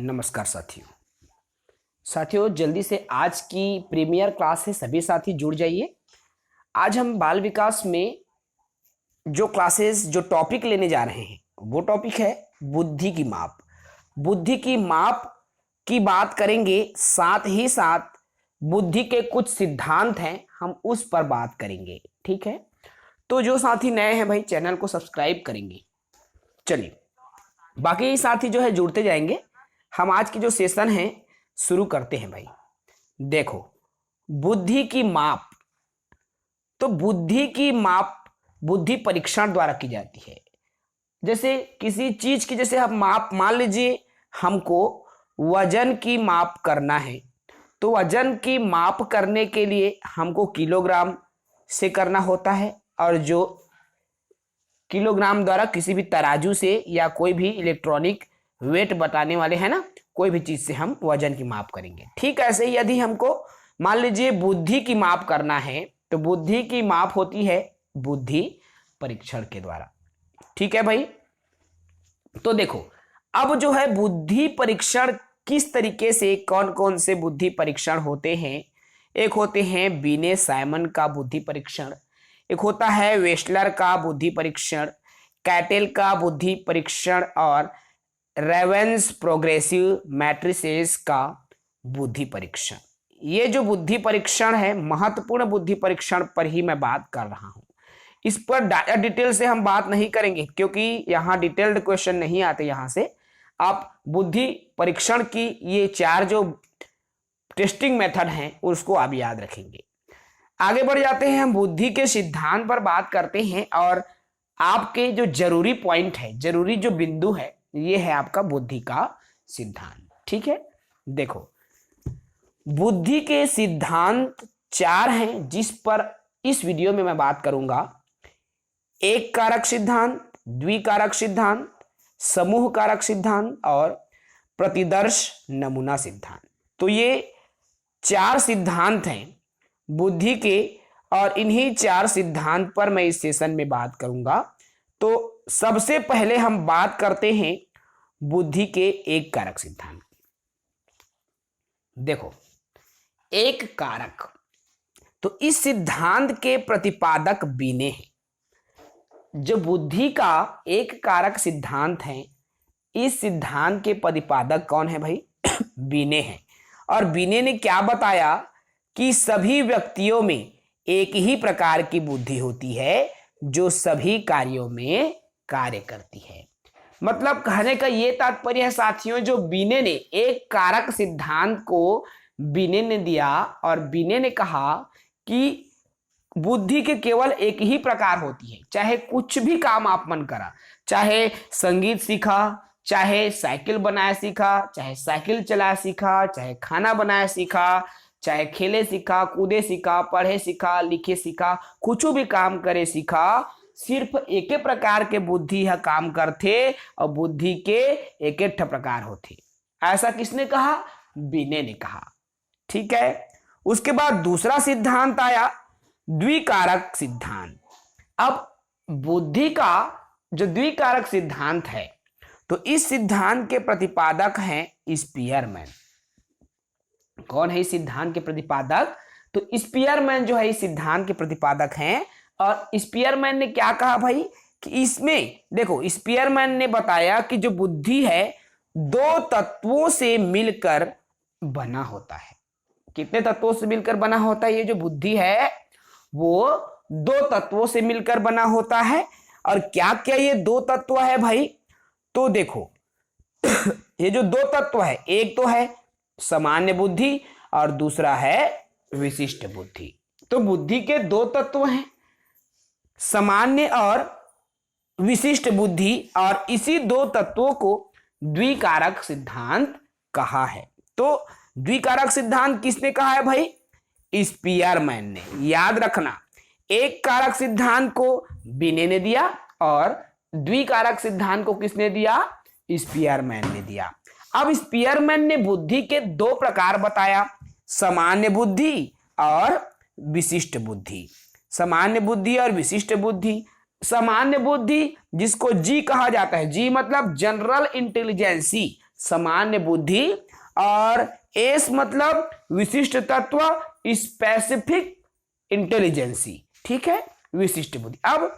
नमस्कार साथियों जल्दी से आज की प्रीमियर क्लास से सभी साथी जुड़ जाइए। आज हम बाल विकास में जो क्लासेस जो टॉपिक लेने जा रहे हैं वो टॉपिक है बुद्धि की माप। बुद्धि की माप की बात करेंगे, साथ ही साथ बुद्धि के कुछ सिद्धांत हैं, हम उस पर बात करेंगे। ठीक है, तो जो साथी नए हैं भाई चैनल को सब्सक्राइब करेंगे। चलिए बाकी साथी जो है जुड़ते जाएंगे। हम आज की जो सेशन है शुरू करते हैं भाई। देखो, बुद्धि की माप, तो बुद्धि की माप बुद्धि परीक्षण द्वारा की जाती है। जैसे किसी चीज की जैसे हम माप, मान लीजिए हमको वजन की माप करना है, तो वजन की माप करने के लिए हमको किलोग्राम से करना होता है, और जो किलोग्राम द्वारा किसी भी तराजू से या कोई भी इलेक्ट्रॉनिक वेट बताने वाले है ना, कोई भी चीज से हम वजन की माप करेंगे। ठीक ऐसे ही यदि हमको मान लीजिए बुद्धि की माप करना है, तो बुद्धि की माप होती है बुद्धि परीक्षण के द्वारा। ठीक है भाई, तो देखो अब जो है बुद्धि परीक्षण किस तरीके से, कौन कौन से बुद्धि परीक्षण होते हैं। एक होते हैं बीने साइमन का बुद्धि परीक्षण, एक होता है वेस्टलर का बुद्धि परीक्षण, कैटेल का बुद्धि परीक्षण, और रेवेंस प्रोग्रेसिव मैट्रिसेस का बुद्धि परीक्षण। ये जो बुद्धि परीक्षण है, महत्वपूर्ण बुद्धि परीक्षण पर ही मैं बात कर रहा हूं। इस पर डिटेल से हम बात नहीं करेंगे, क्योंकि यहाँ डिटेल्ड क्वेश्चन नहीं आते। यहाँ से आप बुद्धि परीक्षण की ये चार जो टेस्टिंग मेथड हैं उसको आप याद रखेंगे। आगे बढ़ जाते हैं, हम बुद्धि के सिद्धांत पर बात करते हैं, और आपके जो जरूरी पॉइंट है, जरूरी जो बिंदु है, ये है आपका बुद्धि का सिद्धांत। ठीक है, देखो बुद्धि के सिद्धांत चार हैं जिस पर इस वीडियो में मैं बात करूंगा। एक कारक सिद्धांत, द्विकारक सिद्धांत, समूह कारक सिद्धांत और प्रतिदर्श नमूना सिद्धांत। तो ये चार सिद्धांत हैं बुद्धि के, और इन्हीं चार सिद्धांत पर मैं इस सेशन में बात करूंगा। तो सबसे पहले हम बात करते हैं बुद्धि के एक कारक सिद्धांत। देखो, एक कारक, तो इस सिद्धांत के प्रतिपादक बीने हैं। जो बुद्धि का एक कारक सिद्धांत है, इस सिद्धांत के प्रतिपादक कौन है भाई? बीने हैं। और बीने ने क्या बताया कि सभी व्यक्तियों में एक ही प्रकार की बुद्धि होती है जो सभी कार्यों में कार्य करती है। मतलब कहने का ये तात्पर्य है साथियों, जो बीने ने एक कारक सिद्धांत को बीने ने दिया, और बीने ने कहा कि बुद्धि के केवल एक ही प्रकार होती है। चाहे कुछ भी काम आप मन करा, चाहे संगीत सीखा, चाहे साइकिल बनाया सीखा, चाहे साइकिल चलाया सीखा, चाहे खाना बनाया सीखा, चाहे खेले सीखा, कूदे सीखा, पढ़े सीखा, लिखे सीखा, कुछ भी काम करे सीखा, सिर्फ एक ही प्रकार के बुद्धि यह काम करते, और बुद्धि के एक एक प्रकार होते। ऐसा किसने कहा? बीने ने कहा। ठीक है, उसके बाद दूसरा सिद्धांत आया द्विकारक सिद्धांत। अब बुद्धि का जो द्विकारक सिद्धांत है, तो इस सिद्धांत के प्रतिपादक हैं स्पीयरमैन। कौन है इस सिद्धांत के प्रतिपादक? तो स्पीयरमैन जो है इस सिद्धांत के प्रतिपादक हैं। और स्पीयरमैन ने क्या कहा भाई कि इसमें देखो, स्पीयरमैन ने बताया कि जो बुद्धि है दो तत्वों से मिलकर बना होता है। कितने तत्वों से मिलकर बना होता है? ये जो बुद्धि है वो दो तत्वों से मिलकर बना होता है। और क्या क्या ये दो तत्व है भाई? तो देखो ये जो दो तत्व है, एक तो है सामान्य बुद्धि और दूसरा है विशिष्ट बुद्धि। तो बुद्धि के दो तत्व हैं, सामान्य और विशिष्ट बुद्धि, और इसी दो तत्वों को द्विकारक सिद्धांत कहा है। तो द्विकारक सिद्धांत किसने कहा है भाई? स्पीयरमैन ने। याद रखना, एक कारक सिद्धांत को बीने ने दिया, और द्विकारक सिद्धांत को किसने दिया? स्पीयरमैन ने दिया। अब स्पीयरमैन ने बुद्धि के दो प्रकार बताया, सामान्य बुद्धि और विशिष्ट बुद्धि। सामान्य बुद्धि और विशिष्ट बुद्धि। सामान्य बुद्धि जिसको जी कहा जाता है, जी मतलब जनरल इंटेलिजेंसी, सामान्य बुद्धि, और एस मतलब विशिष्ट तत्व, स्पेसिफिक इंटेलिजेंसी, ठीक है, विशिष्ट बुद्धि। अब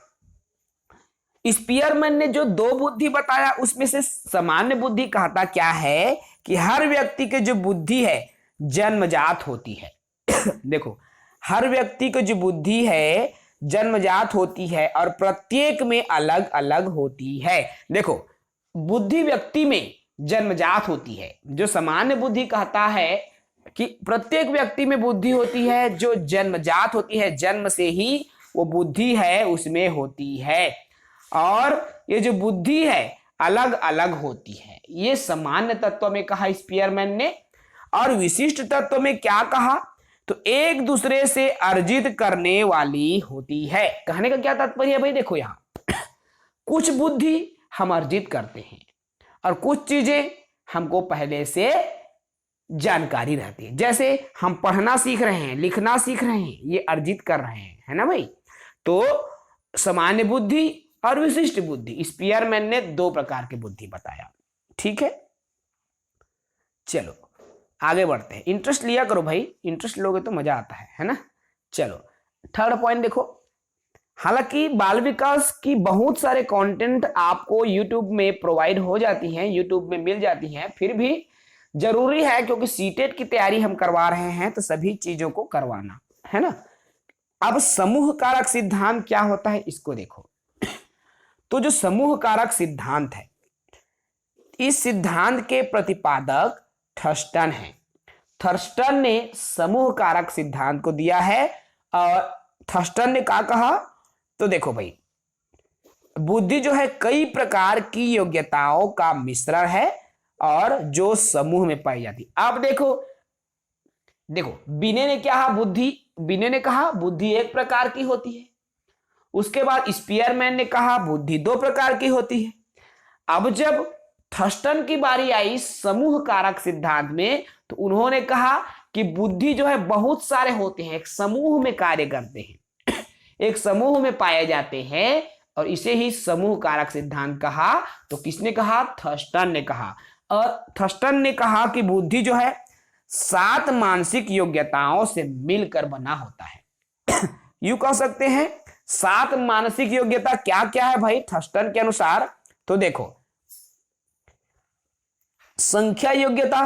स्पीयरमैन ने जो दो बुद्धि बताया उसमें से सामान्य बुद्धि कहता क्या है कि हर व्यक्ति के जो बुद्धि है जन्मजात होती है। देखो, हर व्यक्ति की जो बुद्धि है जन्मजात होती है और प्रत्येक में अलग अलग होती है। देखो, बुद्धि व्यक्ति में जन्मजात होती है। जो सामान्य बुद्धि कहता है कि प्रत्येक व्यक्ति में बुद्धि होती है जो जन्मजात होती है, जन्म से ही वो बुद्धि है उसमें होती है, और ये जो बुद्धि है अलग अलग होती है। ये सामान्य तत्व में कहा स्पीयरमैन ने। और विशिष्ट तत्व में क्या कहा, तो एक दूसरे से अर्जित करने वाली होती है। कहने का क्या तात्पर्य है भाई, देखो यहां कुछ बुद्धि हम अर्जित करते हैं और कुछ चीजें हमको पहले से जानकारी रहती है। जैसे हम पढ़ना सीख रहे हैं, लिखना सीख रहे हैं, ये अर्जित कर रहे हैं, है ना भाई। तो सामान्य बुद्धि और विशिष्ट बुद्धि, स्पीयरमैन ने दो प्रकार की बुद्धि बताया, ठीक है। चलो आगे बढ़ते हैं। इंटरेस्ट लिया करो भाई, इंटरेस्ट लोगे तो मजा आता है ना। चलो थर्ड पॉइंट देखो, हालांकि बाल विकास की बहुत सारे कंटेंट आपको यूट्यूब में प्रोवाइड हो जाती हैं, यूट्यूब में मिल जाती हैं, फिर भी जरूरी है क्योंकि सीटेट की तैयारी हम करवा रहे हैं तो सभी चीजों को करवाना है ना। अब समूह कारक सिद्धांत क्या होता है इसको देखो। तो जो समूह कारक सिद्धांत है, इस सिद्धांत के प्रतिपादक थर्स्टन है। थर्स्टन ने समूह कारक सिद्धांत को दिया है। और थर्स्टन ने क्या कहा, तो देखो भाई, बुद्धि जो है कई प्रकार की योग्यताओं का मिश्रण है और जो समूह में पाई जाती। अब देखो बिने ने क्या कहा, बिने ने कहा बुद्धि एक प्रकार की होती है। उसके बाद स्पीयरमैन ने कहा बुद्धि दो प्रकार की होती है। अब जब थर्स्टन की बारी आई समूह कारक सिद्धांत में, तो उन्होंने कहा कि बुद्धि जो है बहुत सारे होते हैं, एक समूह में कार्य करते हैं, एक समूह में पाए जाते हैं, और इसे ही समूह कारक सिद्धांत कहा। तो किसने कहा, थर्स्टन ने कहा। और थर्स्टन ने कहा कि बुद्धि जो है 7 मानसिक योग्यताओं से मिलकर बना होता है। यूं कह सकते हैं 7 मानसिक योग्यता क्या क्या है भाई थर्स्टन के अनुसार। तो देखो, संख्या योग्यता।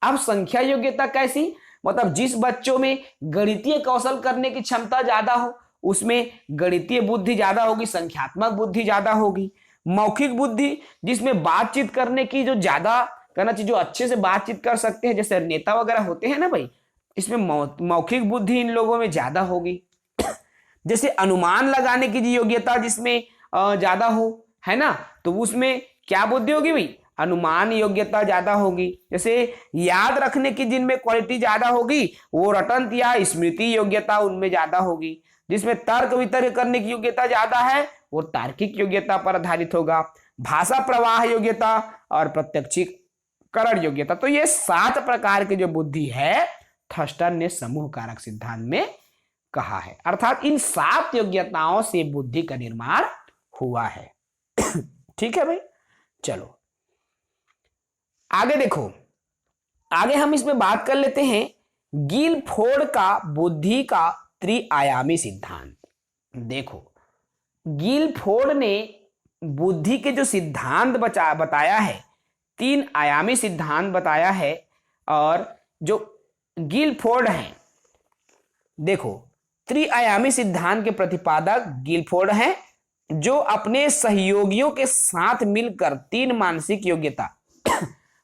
अब संख्या योग्यता कैसी, मतलब जिस बच्चों में गणितीय कौशल करने की क्षमता ज्यादा हो उसमें गणितीय बुद्धि ज्यादा होगी, संख्यात्मक बुद्धि ज्यादा होगी। मौखिक बुद्धि, जिसमें बातचीत करने की जो ज्यादा करना चाहिए, जो अच्छे से बातचीत कर सकते हैं, जैसे नेता वगैरह होते हैं ना भाई, इसमें मौखिक बुद्धि इन लोगों में ज्यादा होगी। जैसे अनुमान लगाने की योग्यता जिसमें ज्यादा हो, है ना, तो उसमें क्या बुद्धि होगी भाई, अनुमान योग्यता ज्यादा होगी। जैसे याद रखने की जिनमें क्वालिटी ज्यादा होगी वो रटन या स्मृति योग्यता उनमें ज्यादा होगी। जिसमें तर्क वितर्क करने की योग्यता ज्यादा है वो तार्किक योग्यता पर आधारित होगा। भाषा प्रवाह योग्यता और प्रत्यक्षीकरण योग्यता। तो ये 7 प्रकार की जो बुद्धि है थर्स्टन ने समूह कारक सिद्धांत में कहा है। अर्थात इन 7 योग्यताओं से बुद्धि का निर्माण हुआ है। ठीक है भाई, चलो आगे देखो, आगे हम इसमें बात कर लेते हैं गिलफोर्ड का बुद्धि का त्रिआयामी सिद्धांत। देखो, गिलफोर्ड ने बुद्धि के जो सिद्धांत बताया है, 3 आयामी सिद्धांत बताया है। और जो गिलफोर्ड हैं, देखो त्रिआयामी सिद्धांत के प्रतिपादक गिलफोर्ड हैं, जो अपने सहयोगियों के साथ मिलकर 3 मानसिक योग्यता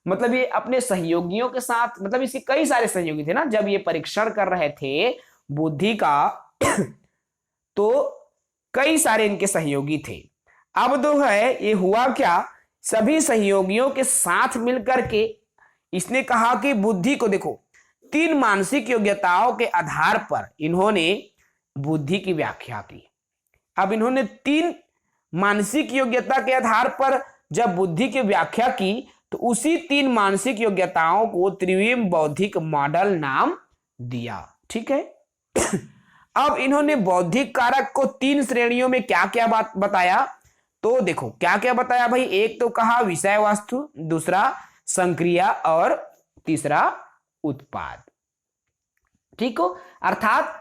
मतलब ये अपने सहयोगियों के साथ, मतलब इसके कई सारे सहयोगी थे ना जब ये परीक्षण कर रहे थे बुद्धि का, तो कई सारे इनके सहयोगी थे। अब जो है ये हुआ क्या, सभी सहयोगियों के साथ मिलकर के इसने कहा कि बुद्धि को देखो 3 मानसिक योग्यताओं के आधार पर इन्होंने बुद्धि की व्याख्या की। अब इन्होंने 3 मानसिक योग्यता के आधार पर जब बुद्धि की व्याख्या की तो उसी 3 मानसिक योग्यताओं को त्रिविम बौद्धिक मॉडल नाम दिया। ठीक है। अब इन्होंने बौद्धिक कारक को 3 श्रेणियों में क्या क्या बात बताया, तो देखो क्या क्या बताया भाई, एक तो कहा विषय वस्तु, दूसरा संक्रिया और तीसरा उत्पाद। ठीक हो, अर्थात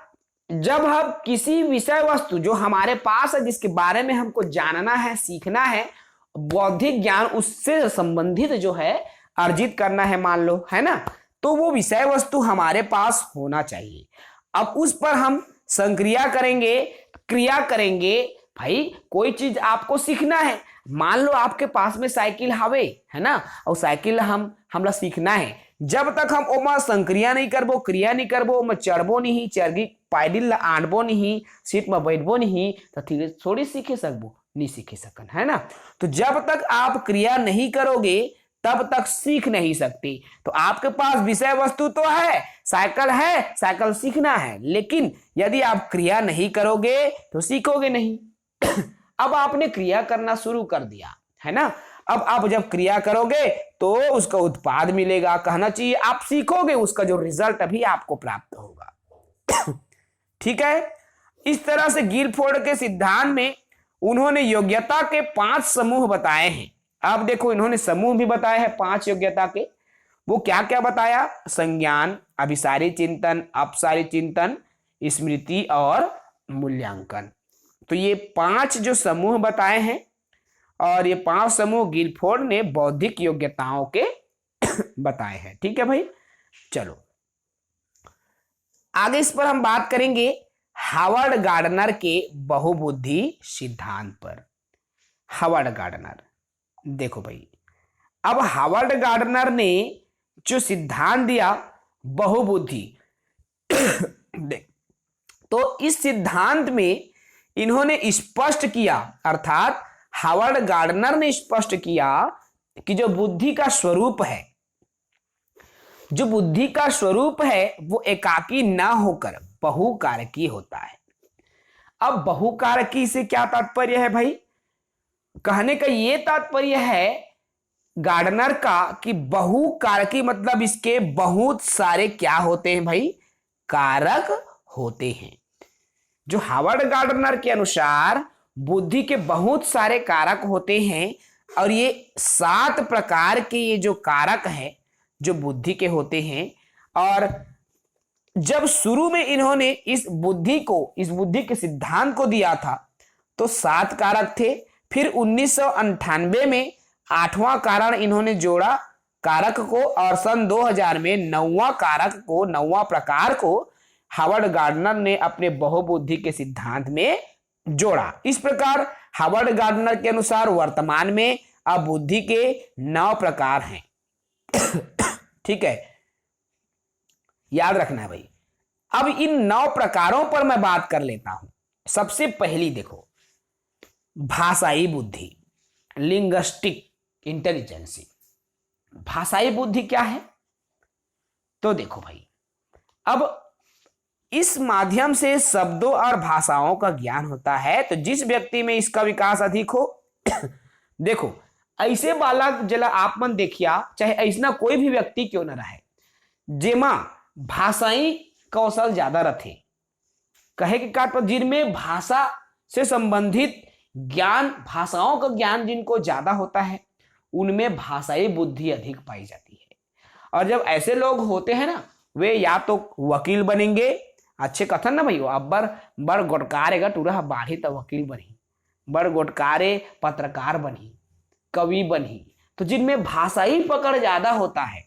जब हम किसी विषय वस्तु जो हमारे पास है, जिसके बारे में हमको जानना है, सीखना है, बौद्धिक ज्ञान उससे संबंधित जो है अर्जित करना है, मान लो, है ना, तो वो विषय वस्तु हमारे पास होना चाहिए। अब उस पर हम संक्रिया करेंगे, क्रिया करेंगे। भाई कोई चीज आपको सीखना है, मान लो आपके पास में साइकिल हवे, है ना, और साइकिल हमरा सीखना है, जब तक हम ओमा संक्रिया नहीं करबो, क्रिया नहीं करबो, ओमा चढ़बो नहीं, चरगी पैडिल ला आंटबो नहीं, सीट में बैठबो नहीं, तो थोड़ी सीखे सकबो, नहीं सीखे सकन, है ना। तो जब तक आप क्रिया नहीं करोगे तब तक सीख नहीं सकते। तो आपके पास विषय वस्तु तो है, साइकिल सीखना है, लेकिन यदि आप क्रिया नहीं करोगे तो सीखोगे नहीं। अब आपने क्रिया करना शुरू कर दिया, है ना, अब आप जब क्रिया करोगे तो उसका उत्पाद मिलेगा, कहना चाहिए आप सीखोगे, उसका जो रिजल्ट अभी आपको प्राप्त होगा। ठीक है, इस तरह से गिलफोर्ड के सिद्धांत में उन्होंने योग्यता के 5 समूह बताए हैं। अब देखो इन्होंने समूह भी बताए हैं 5 योग्यता के। वो क्या क्या बताया, संज्ञान, अभिसारी चिंतन, अपसारी चिंतन, स्मृति और मूल्यांकन। तो ये 5 जो समूह बताए हैं, और ये 5 समूह गिलफोर्ड ने बौद्धिक योग्यताओं के बताए हैं। ठीक है भाई, चलो आगे इस पर हम बात करेंगे हावर्ड गार्डनर के बहुबुद्धि सिद्धांत पर। हावर्ड गार्डनर, देखो भाई, अब हावर्ड गार्डनर ने जो सिद्धांत दिया बहुबुद्धि, देख, तो इस सिद्धांत में इन्होंने स्पष्ट किया, अर्थात हावर्ड गार्डनर ने स्पष्ट किया कि जो बुद्धि का स्वरूप है, जो बुद्धि का स्वरूप है वो एकाकी ना होकर बहुकारकी होता है। अब बहुकारकी से क्या तात्पर्य है भाई, कहने का ये तात्पर्य है गार्डनर का कि बहुकारकी मतलब इसके बहुत सारे क्या होते हैं भाई, कारक होते हैं। जो हावर्ड गार्डनर के अनुसार बुद्धि के बहुत सारे कारक होते हैं, और ये 7 प्रकार के ये जो कारक हैं जो बुद्धि के होते हैं। और जब शुरू में इन्होंने इस बुद्धि के सिद्धांत को दिया था तो 7 कारक थे, फिर 1998 में 8वां कारण इन्होंने जोड़ा कारक को, और सन 2000 में 9वां प्रकार को हावर्ड गार्डनर ने अपने बहुबुद्धि के सिद्धांत में जोड़ा। इस प्रकार हावर्ड गार्डनर के अनुसार वर्तमान में अब बुद्धि के 9 प्रकार हैं। ठीक है, याद रखना है भाई। अब इन 9 प्रकारों पर मैं बात कर लेता हूं। सबसे पहली देखो, भाषाई बुद्धि, लिंग्विस्टिक इंटेलिजेंसी। भाषाई बुद्धि क्या है, तो देखो भाई, अब इस माध्यम से शब्दों और भाषाओं का ज्ञान होता है, तो जिस व्यक्ति में इसका विकास अधिक हो देखो ऐसे बालक जला आप मन देखिया, चाहे ऐसा कोई भी व्यक्ति क्यों न रहे, जेमा भाषाई कौशल ज्यादा रथे, कहे के का जिनमें भाषा से संबंधित ज्ञान, भाषाओं का ज्ञान जिनको ज्यादा होता है, उनमें भाषाई बुद्धि अधिक पाई जाती है। और जब ऐसे लोग होते हैं ना, वे या तो वकील बनेंगे, अच्छे कथन ना भाई, अब बड़ गोटकारेगा टूरा बाढ़ी तो वकील बनी, बड़ गोटकारे पत्रकार बनी, कवि बनी। तो जिनमें भाषाई पकड़ ज्यादा होता है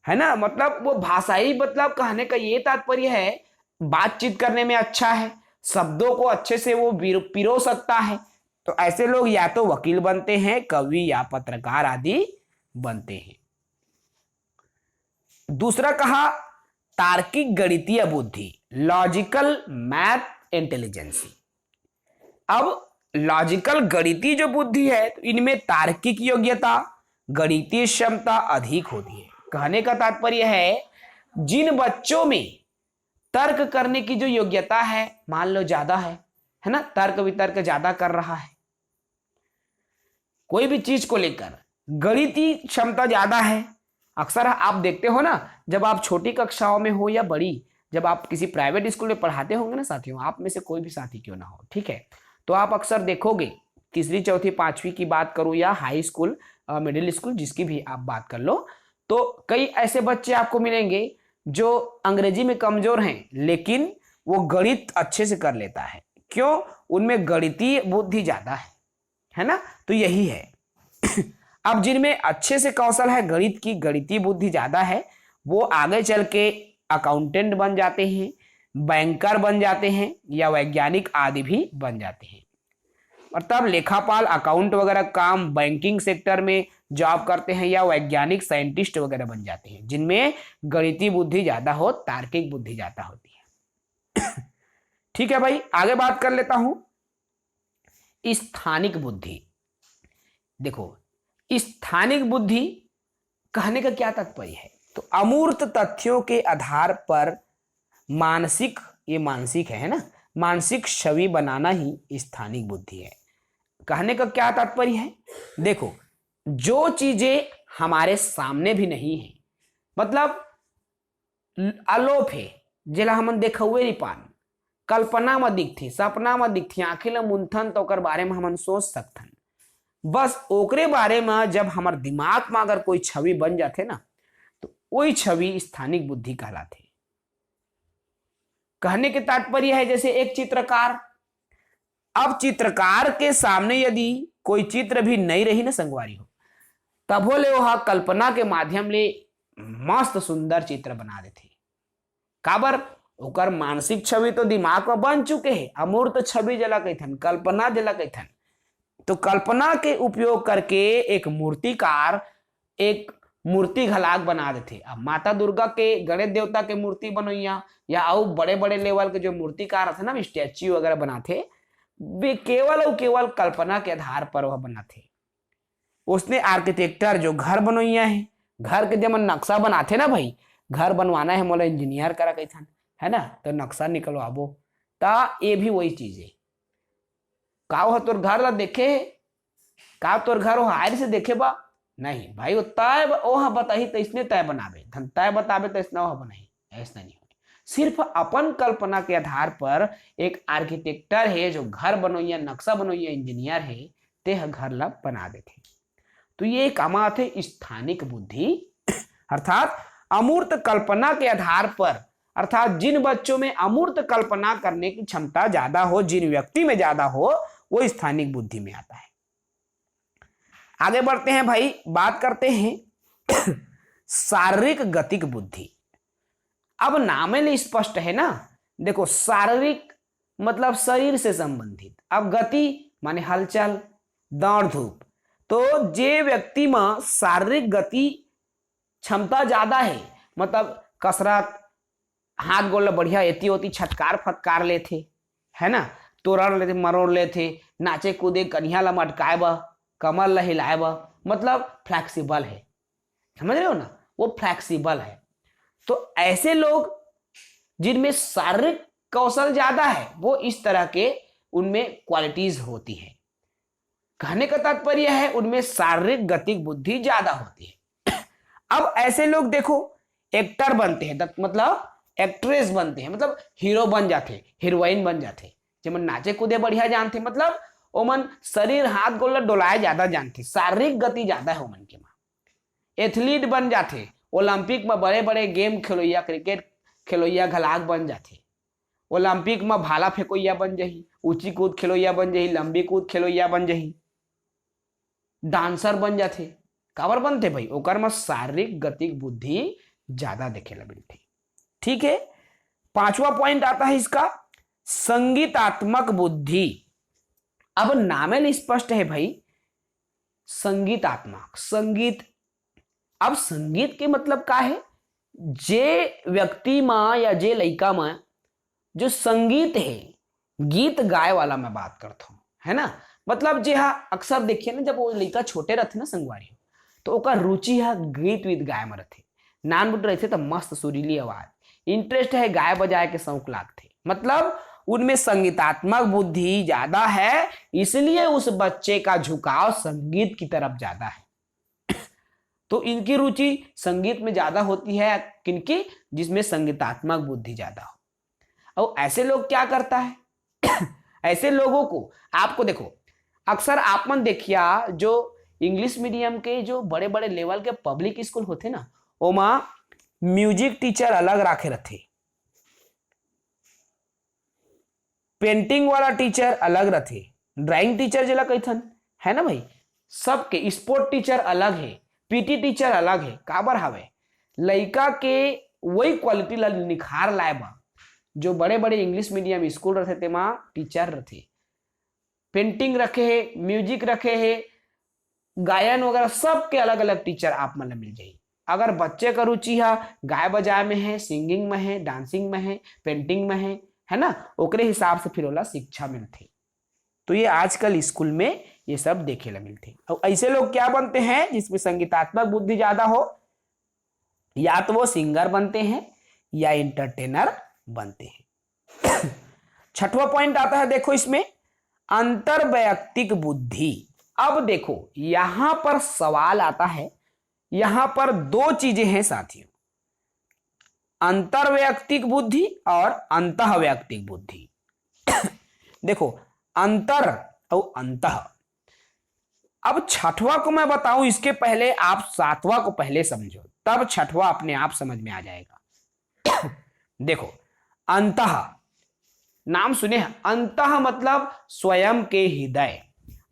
है ना, मतलब वो भाषाई मतलब कहने का ये तात्पर्य है बातचीत करने में अच्छा है, शब्दों को अच्छे से वो पिरो सकता है, तो ऐसे लोग या तो वकील बनते हैं, कवि या पत्रकार आदि बनते हैं। दूसरा कहा तार्किक गणितीय बुद्धि, लॉजिकल मैथ इंटेलिजेंसी। अब लॉजिकल गणितीय जो बुद्धि है, तो इनमें तार्किक योग्यता, गणितीय क्षमता अधिक होती है। कहने का तात्पर्य है जिन बच्चों में तर्क करने की जो योग्यता है मान लो ज्यादा है ना, तर्क वितर्क ज्यादा कर रहा है, कोई भी चीज को लेकर गणितीय क्षमता ज्यादा है। अक्सर आप देखते हो ना, जब आप छोटी कक्षाओं में हो या बड़ी, जब आप किसी प्राइवेट स्कूल में पढ़ाते होंगे ना साथियों, आप में से कोई भी साथी क्यों ना हो, ठीक है, तो आप अक्सर देखोगे तीसरी चौथी पांचवी की बात करूं या हाई स्कूल मिडिल स्कूल जिसकी भी आप बात कर लो, तो कई ऐसे बच्चे आपको मिलेंगे जो अंग्रेजी में कमजोर हैं लेकिन वो गणित अच्छे से कर लेता है। क्यों? उनमें गणितीय बुद्धि ज्यादा है ना। तो यही है अब जिनमें अच्छे से कौशल है गणित की, गणितीय बुद्धि ज्यादा है, वो आगे चल के अकाउंटेंट बन जाते हैं, बैंकर बन जाते हैं या वैज्ञानिक आदि भी बन जाते हैं। मतलब लेखापाल, अकाउंट वगैरह काम बैंकिंग सेक्टर में जॉब करते हैं या वैज्ञानिक साइंटिस्ट वगैरह बन जाते हैं जिनमें गणितीय बुद्धि ज्यादा हो, तार्किक बुद्धि ज्यादा होती है। ठीक है भाई, आगे बात कर लेता हूं स्थानिक बुद्धि। देखो स्थानिक बुद्धि कहने का क्या तात्पर्य है, तो अमूर्त तथ्यों के आधार पर मानसिक, ये मानसिक है ना, मानसिक छवि बनाना ही स्थानिक बुद्धि है। कहने का क्या तात्पर्य है, देखो जो चीजें हमारे सामने भी नहीं है, मतलब अलोप है, जिला हमन देखा हुए नहीं पान, कल्पना में दिखती, सपना में दिखती, आंखें ला मुंथन तो ओकर बारे में हमन सोच सकथन। बस ओकरे बारे में जब हमार दिमाग में अगर कोई छवि बन जाते ना, तो वही छवि स्थानिक बुद्धि कहलाते। कहने के तात्पर्य है जैसे एक चित्रकार, अब चित्रकार के सामने यदि कोई चित्र भी नहीं रही ना संगवारी हो, तब ले वह कल्पना के माध्यम ले मस्त सुंदर चित्र बना देते। काबर? ओकर मानसिक छवि तो दिमाग में बन चुके हैं, अमूर्त छवि जला कहथन, कल्पना जला कहथन। तो कल्पना के उपयोग करके एक मूर्तिकार एक मूर्ति घलाक बना देते। अब माता दुर्गा के, गणेश देवता के मूर्ति बनोइया या और बड़े बड़े लेवल के जो मूर्तिकार थे ना, स्टैच्यू वगैरह बनाते, वे केवल और केवल कल्पना के आधार पर वह बनाते। उसने आर्किटेक्टर जो घर बनोइया है, घर के जब नक्शा बनाते ना भाई, घर बनवाना है मोला इंजीनियर करा कहथन, है ना, तो नक्शा निकलवाबो, ता ये भी वही चीज है। का तोर घर ला देखे, का तोर घर वो हायर से देखे बा नहीं भाई, वो तय वह बताही तैसने तय बनावे, धन तय बतावे तैसना वह बनाही, ऐसा नहीं हो। सिर्फ अपन कल्पना के आधार पर एक आर्किटेक्टर है जो घर बनोइया, नक्शा बनोइया इंजीनियर है, ते घर ला बना देते। तो ये कमात है स्थानिक बुद्धि, अर्थात अमूर्त कल्पना के आधार पर, अर्थात जिन बच्चों में अमूर्त कल्पना करने की क्षमता ज्यादा हो, जिन व्यक्ति में ज्यादा हो, वो स्थानिक बुद्धि में आता है। आगे बढ़ते हैं भाई, बात करते हैं शारीरिक गतिक बुद्धि। अब नाम में स्पष्ट है ना, देखो शारीरिक मतलब शरीर से संबंधित, अब गति माने हलचल, दौड़ धूप। तो जे व्यक्ति में शारीरिक गति क्षमता ज्यादा है, मतलब कसरत, हाथ गोल बढ़िया एती होती छटकार फटकार लेते, है ना, तोड़ लेते, मरोड़ लेते, नाचे कूदे, कन्या ला मटकाए बा, कमर ला हिलाए बा, मतलब फ्लेक्सिबल है, समझ रहे हो ना, वो फ्लेक्सिबल है। तो ऐसे लोग जिनमें शारीरिक कौशल ज्यादा है, वो इस तरह के उनमें क्वालिटीज होती है। कहने का तात्पर्य है उनमें शारीरिक गतिक बुद्धि ज्यादा होती है। अब ऐसे लोग देखो एक्टर बनते हैं, मतलब एक्ट्रेस बनते हैं, मतलब हीरो बन जाते, हीरोइन बन जाते, जब नाचे कूदे बढ़िया जानते, मतलब ओमन शरीर हाथ गोल डोलाए ज्यादा जानते, शारीरिक गति ज्यादा है ओमन के में। एथलीट बन जाते, ओलंपिक में बड़े बड़े गेम खेलोइया, क्रिकेट खेलोइया घलाक बन जाते, ओलंपिक में भाला फेंकोइया बन जही, ऊंची कूद खेलोइया बन जही, लंबी कूद खेलोइया बन जही, डांसर बन जाते। काबर बनते भाई, ओकर में शारीरिक गतिक बुद्धि ज्यादा देखे ला मिलती। ठीक है, पांचवा पॉइंट आता है इसका संगीतात्मक बुद्धि। अब नाम स्पष्ट है भाई, संगीतात्मक, संगीत। अब संगीत के मतलब क्या है, जे व्यक्ति में या जे लड़का में जो संगीत है, गीत गाए वाला मैं बात करता हूं, है ना, मतलब जे अक्सर देखिए ना, जब वो लड़का छोटे रहते ना संगवारी, तो ओकर रुचि है गीत वीत गाए में रहते, नान बुट रहते तो मस्त सुरीली आवाज, इंटरेस्ट है गाय बजाए के शौक लागते, मतलब उनमें संगीतात्मक बुद्धि ज्यादा है, इसलिए उस बच्चे का झुकाव संगीत की तरफ ज्यादा है। तो इनकी रुचि संगीत में ज्यादा होती है, किनकी, जिसमें संगीतात्मक बुद्धि ज्यादा हो। और ऐसे लोग क्या करता है ऐसे लोगों को आपको देखो, अक्सर आप मन देखिया जो इंग्लिश मीडियम के जो बड़े बड़े लेवल के पब्लिक स्कूल होते ना, ओमा म्यूजिक टीचर अलग राखे रहते, पेंटिंग वाला टीचर अलग रहते, ड्राइंग टीचर जेला कहथन, है ना भाई, सबके स्पोर्ट टीचर अलग है, पीटी टीचर अलग है। काबर हवे लइका के वही क्वालिटी ला निखार लाए बा जो बड़े बड़े इंग्लिश मीडियम स्कूल रहते तेमा टीचर रहते, पेंटिंग रखे है, म्यूजिक रखे है, गायन वगैरह सबके अलग अलग टीचर आप मन मिल जाए। अगर बच्चे का रुचि है गाय बजाए में है, सिंगिंग में है, डांसिंग में है, पेंटिंग में है ना, ओकरे हिसाब से फिर ओला शिक्षा मिलती। तो ये आजकल स्कूल में ये सब देखे ला मिलते। और ऐसे लोग क्या बनते हैं जिसमें संगीतात्मक बुद्धि ज्यादा हो, या तो वो सिंगर बनते हैं या एंटरटेनर बनते हैं। छठवां पॉइंट आता है, देखो इसमें अंतर्वैयक्तिक बुद्धि। अब देखो यहां पर सवाल आता है, यहां पर दो चीजें हैं साथियों, अंतर्वैयक्तिक बुद्धि और अंतःवैयक्तिक बुद्धि। देखो अंतर और अंतः, अब छठवां को मैं बताऊं इसके पहले आप सातवां को पहले समझो, तब छठवां अपने आप समझ में आ जाएगा। देखो अंतः, नाम सुने हैं, अंतः मतलब स्वयं के हृदय,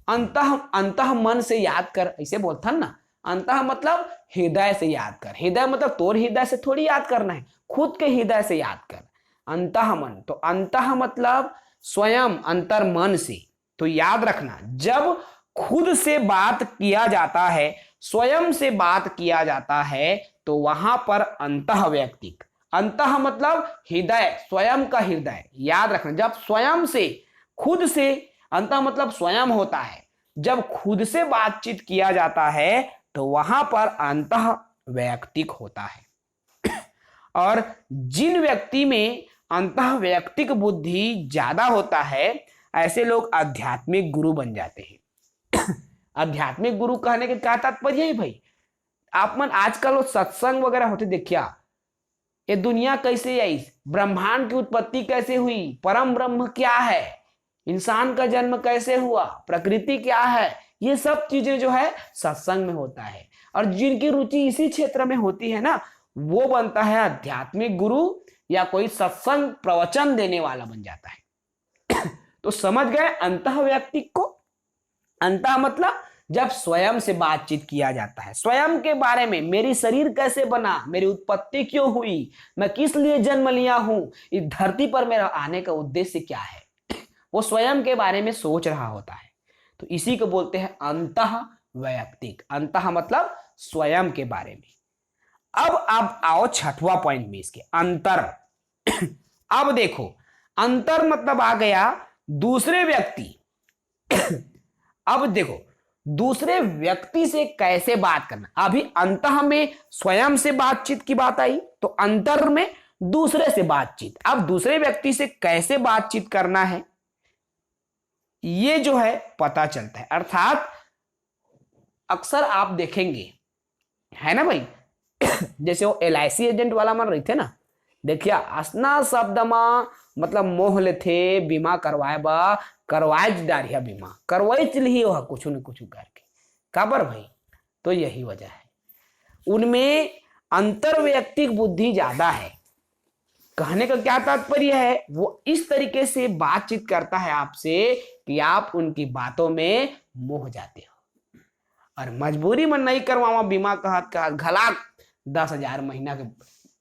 अंतः अंतः मन से याद कर, ऐसे बोलता ना, अंतः मतलब हृदय से याद कर। हृदय मतलब तोर हृदय से थोड़ी याद करना है, खुद के हृदय से याद कर। अंतः मन, तो अंतः मतलब स्वयं, अंतर मन से। तो याद रखना जब खुद से बात किया जाता है, स्वयं से बात किया जाता है, तो वहां पर अंतःवैयक्तिक, अंतः मतलब हृदय, स्वयं का हृदय, याद रखना जब स्वयं से, खुद से, अंतः मतलब स्वयं होता है, जब खुद से बातचीत किया जाता है तो वहां पर अंतःवैयक्तिक होता है। और जिन व्यक्ति में अंतःवैयक्तिक बुद्धि ज्यादा होता है ऐसे लोग आध्यात्मिक गुरु बन जाते हैं। आध्यात्मिक गुरु कहने के क्या तात्पर्य है भाई, आप मन आजकल वो सत्संग वगैरह होते देखिया, ये दुनिया कैसे आई, ब्रह्मांड की उत्पत्ति कैसे हुई, परम ब्रह्म क्या है, इंसान का जन्म कैसे हुआ, प्रकृति क्या है, ये सब चीजें जो है सत्संग में होता है। और जिनकी रुचि इसी क्षेत्र में होती है ना, वो बनता है आध्यात्मिक गुरु या कोई सत्संग प्रवचन देने वाला बन जाता है। तो समझ गए अंतःवैयक्तिक को। अंतः मतलब जब स्वयं से बातचीत किया जाता है, स्वयं के बारे में, मेरी शरीर कैसे बना, मेरी उत्पत्ति क्यों हुई, मैं किस लिए जन्म लिया हूं, इस धरती पर मेरा आने का उद्देश्य क्या है, वो स्वयं के बारे में सोच रहा होता है। तो इसी को बोलते हैं अंतःवैयक्तिक। अंतः मतलब स्वयं के बारे में। अब आप आओ छठवां पॉइंट में इसके, अंतर। अब देखो अंतर मतलब आ गया दूसरे व्यक्ति। अब देखो दूसरे व्यक्ति से कैसे बात करना, अभी अंतः में स्वयं से बातचीत की बात आई, तो अंतर में दूसरे से बातचीत। अब दूसरे व्यक्ति से कैसे बातचीत करना है ये जो है पता चलता है। अर्थात अक्सर आप देखेंगे, है ना भाई, जैसे वो LIC एजेंट वाला मन रही थे ना, देखिए असना शब्द में मतलब मोह ले थे बीमा करवाए बा, करवाए डारिया बीमा करवाई चलिए वह कुछ न कुछ करके, काबर भाई, तो यही वजह है, उनमें अंतर्वैयक्तिक बुद्धि ज्यादा है। कहने का क्या तात्पर्य है, वो इस तरीके से बातचीत करता है आपसे कि आप उनकी बातों में मोह जाते हो, और मजबूरी में नहीं करवावा बीमा, कहत कहत घलाक 10,000 महीना के,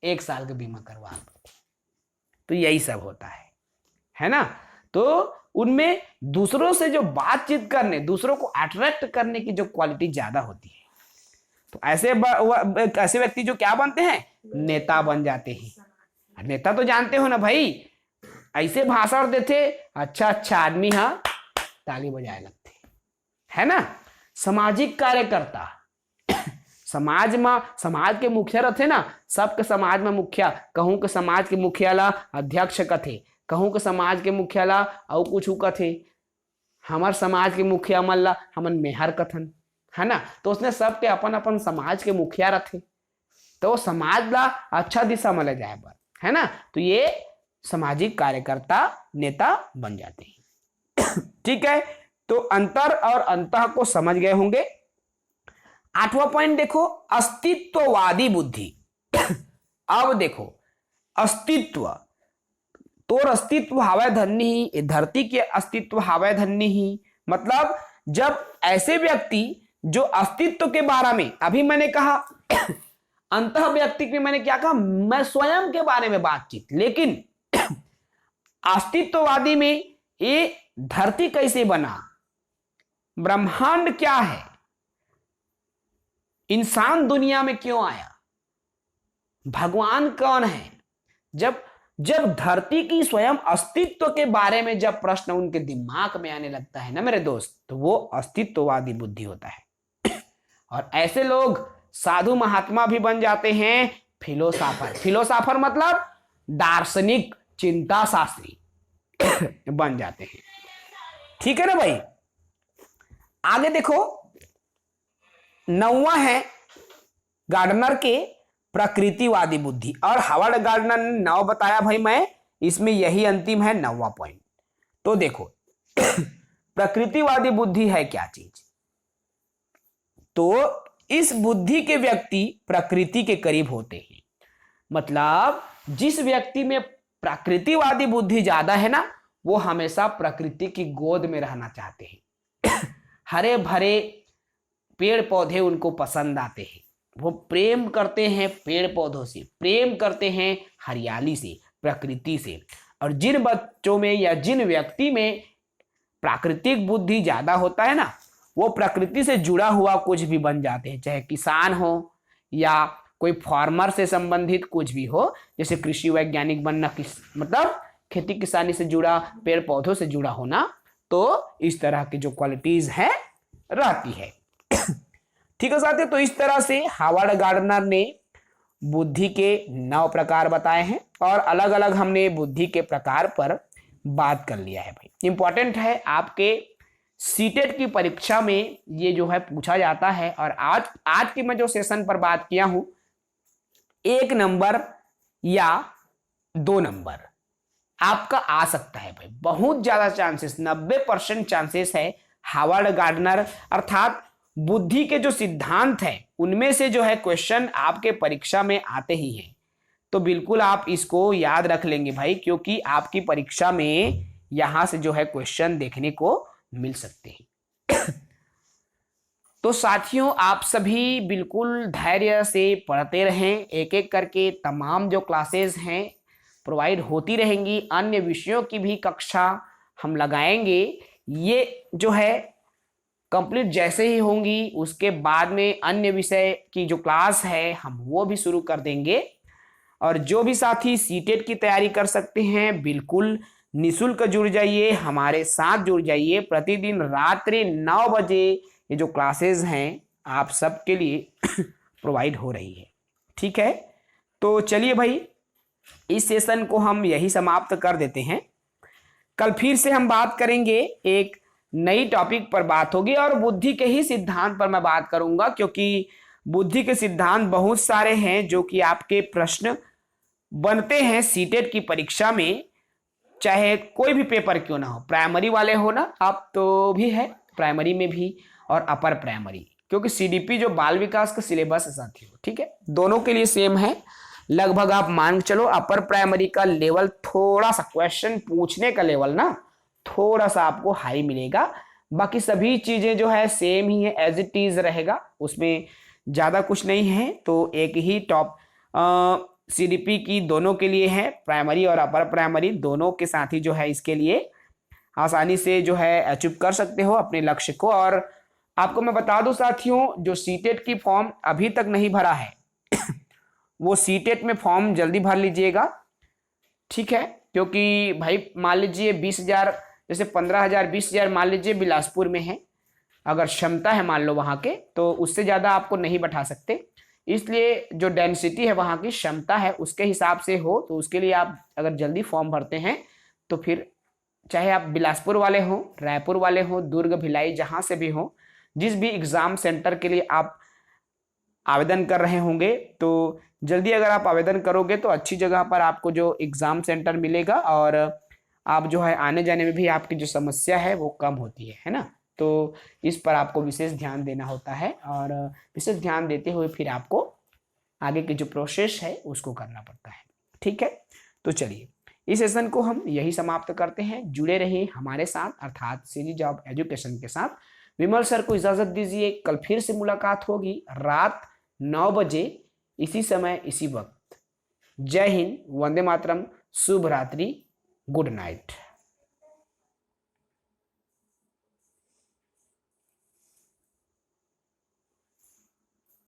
1 साल के बीमा करवा, तो यही सब होता है ना। तो उनमें दूसरों से जो बातचीत करने, दूसरों को अट्रैक्ट करने की जो क्वालिटी ज्यादा होती है, तो ऐसे व्यक्ति जो क्या बनते हैं, नेता बन जाते हैं। नेता तो जानते हो ना भाई, ऐसे भाषण देते, अच्छा अच्छा आदमी, हाँ ताली बजाए लगते, है ना। सामाजिक कार्यकर्ता, समाज में, समाज के मुखिया रहते ना, सबके समाज में मुखिया, कहूं के समाज के मुखिया ला अध्यक्ष कथे, कहूं के समाज के मुखिया ला और कुछ कथे, हमार समाज के मुखिया मन ला हमन मेहर कथन, है ना। तो उसने सबके अपन अपन समाज के मुखिया रखे, तो समाज ला अच्छा दिशा में ले जाए बर, है ना। तो ये सामाजिक कार्यकर्ता, नेता बन जाते हैं। ठीक है, तो अंतर और अंतः को समझ गए होंगे। 8वां पॉइंट देखो, अस्तित्ववादी बुद्धि। अब देखो, अस्तित्व तोर अस्तित्व हवै धन्य ही, धरती के अस्तित्व हवै धन्य ही, मतलब जब ऐसे व्यक्ति जो अस्तित्व के बारे में, अभी मैंने कहा अंतः व्यक्ति में मैंने क्या कहा, मैं स्वयं के बारे में बातचीत, लेकिन अस्तित्ववादी में ये धरती कैसे बना, ब्रह्मांड क्या है, इंसान दुनिया में क्यों आया, भगवान कौन है, जब धरती की स्वयं अस्तित्व के बारे में जब प्रश्न उनके दिमाग में आने लगता है ना मेरे दोस्त, तो वो अस्तित्ववादी बुद्धि होता है। और ऐसे लोग साधु महात्मा भी बन जाते हैं, फिलोसोफर मतलब दार्शनिक, चिंता शास्त्री बन जाते हैं। ठीक है ना भाई। आगे देखो, 9वां है गार्डनर के प्रकृतिवादी बुद्धि, और हावर्ड गार्डनर ने 9 बताया भाई, मैं इसमें यही अंतिम है 9वां पॉइंट। तो देखो प्रकृतिवादी बुद्धि है क्या चीज, तो इस बुद्धि के व्यक्ति प्रकृति के करीब होते हैं। मतलब जिस व्यक्ति में प्रकृतिवादी बुद्धि ज्यादा है ना, वो हमेशा प्रकृति की गोद में रहना चाहते हैं। हरे भरे पेड़ पौधे उनको पसंद आते हैं, वो प्रेम करते हैं पेड़ पौधों से, प्रेम करते हैं हरियाली से, प्रकृति से। और जिन बच्चों में या जिन व्यक्ति में प्राकृतिक बुद्धि ज्यादा होता है ना, वो प्रकृति से जुड़ा हुआ कुछ भी बन जाते हैं, चाहे किसान हो या कोई फार्मर से संबंधित कुछ भी हो, जैसे कृषि वैज्ञानिक बनना, मतलब खेती किसानी से जुड़ा, पेड़ पौधों से जुड़ा होना, तो इस तरह की जो क्वालिटीज है रहती है। ठीक है साथियों, तो इस तरह से हावर्ड गार्डनर ने बुद्धि के 9 प्रकार बताए हैं, और अलग अलग हमने बुद्धि के प्रकार पर बात कर लिया है भाई। इंपॉर्टेंट है, आपके सीटेट की परीक्षा में ये जो है पूछा जाता है। और आज की मैं जो सेशन पर बात किया हूं, 1 नंबर या 2 नंबर आपका आ सकता है भाई, बहुत ज्यादा चांसेस, 90% चांसेस है हावर्ड गार्डनर अर्थात बुद्धि के जो सिद्धांत है उनमें से जो है क्वेश्चन आपके परीक्षा में आते ही हैं। तो बिल्कुल आप इसको याद रख लेंगे भाई, क्योंकि आपकी परीक्षा में यहां से जो है क्वेश्चन देखने को मिल सकते हैं। तो साथियों, आप सभी बिल्कुल धैर्य से पढ़ते रहें, एक एक करके तमाम जो क्लासेस हैं प्रोवाइड होती रहेंगी। अन्य विषयों की भी कक्षा हम लगाएंगे, ये जो है कंप्लीट जैसे ही होंगी उसके बाद में अन्य विषय की जो क्लास है हम वो भी शुरू कर देंगे। और जो भी साथी सीटेट की तैयारी कर सकते हैं, बिल्कुल निःशुल्क जुड़ जाइए, हमारे साथ जुड़ जाइए। प्रतिदिन रात्रि 9 बजे ये जो क्लासेस हैं आप सबके लिए प्रोवाइड हो रही है। ठीक है, तो चलिए भाई, इस सेशन को हम यही समाप्त कर देते हैं। कल फिर से हम बात करेंगे, एक नई टॉपिक पर बात होगी, और बुद्धि के ही सिद्धांत पर मैं बात करूंगा, क्योंकि बुद्धि के सिद्धांत बहुत सारे हैं जो कि आपके प्रश्न बनते हैं सीटेट की परीक्षा में, चाहे कोई भी पेपर क्यों ना हो, प्राइमरी वाले हो ना आप तो भी है, प्राइमरी में भी और अपर प्राइमरी, क्योंकि सीडीपी जो बाल विकास का सिलेबस है साथियों, ठीक है, दोनों के लिए सेम है। लगभग आप मान चलो अपर प्राइमरी का लेवल थोड़ा सा, क्वेश्चन पूछने का लेवल ना थोड़ा सा आपको हाई मिलेगा, बाकी सभी चीजें जो है सेम ही है, एज इट इज रहेगा, उसमें ज्यादा कुछ नहीं है। तो एक ही टॉप सीडीपी की दोनों के लिए है, प्राइमरी और अपर प्राइमरी दोनों के साथ ही जो है इसके लिए आसानी से जो है अचीव कर सकते हो अपने लक्ष्य को। और आपको मैं बता दूं साथियों, जो सीटेट की फॉर्म अभी तक नहीं भरा है वो सीटेट में फॉर्म जल्दी भर लीजिएगा, ठीक है, क्योंकि भाई मान लीजिए 20,000 जैसे 15,000 20,000 मान लीजिए बिलासपुर में है, अगर क्षमता है मान लो वहां के, तो उससे ज्यादा आपको नहीं बैठा सकते, इसलिए जो डेंसिटी है वहां की क्षमता है उसके हिसाब से हो, तो उसके लिए आप अगर जल्दी फॉर्म भरते हैं तो फिर चाहे आप बिलासपुर वाले हो, रायपुर वाले हो, दुर्ग भिलाई जहां से भी हो, जिस भी एग्जाम सेंटर के लिए आप आवेदन कर रहे होंगे, तो जल्दी अगर आप आवेदन करोगे तो अच्छी जगह पर आपको जो एग्जाम सेंटर मिलेगा, और आप जो है आने जाने में भी आपकी जो समस्या है वो कम होती है ना। तो इस पर आपको विशेष ध्यान देना होता है और विशेष ध्यान देते हुए फिर आपको आगे की जो प्रोसेस है उसको करना पड़ता है। ठीक है, तो चलिए इस सेशन को हम यही समाप्त करते हैं। जुड़े रहिए हमारे साथ अर्थात सीजी जॉब एजुकेशन के साथ। विमल सर को इजाजत दीजिए, कल फिर से मुलाकात होगी रात 9 बजे इसी समय इसी वक्त। जय हिंद, वंदे मातरम, शुभ रात्रि, गुड नाइट।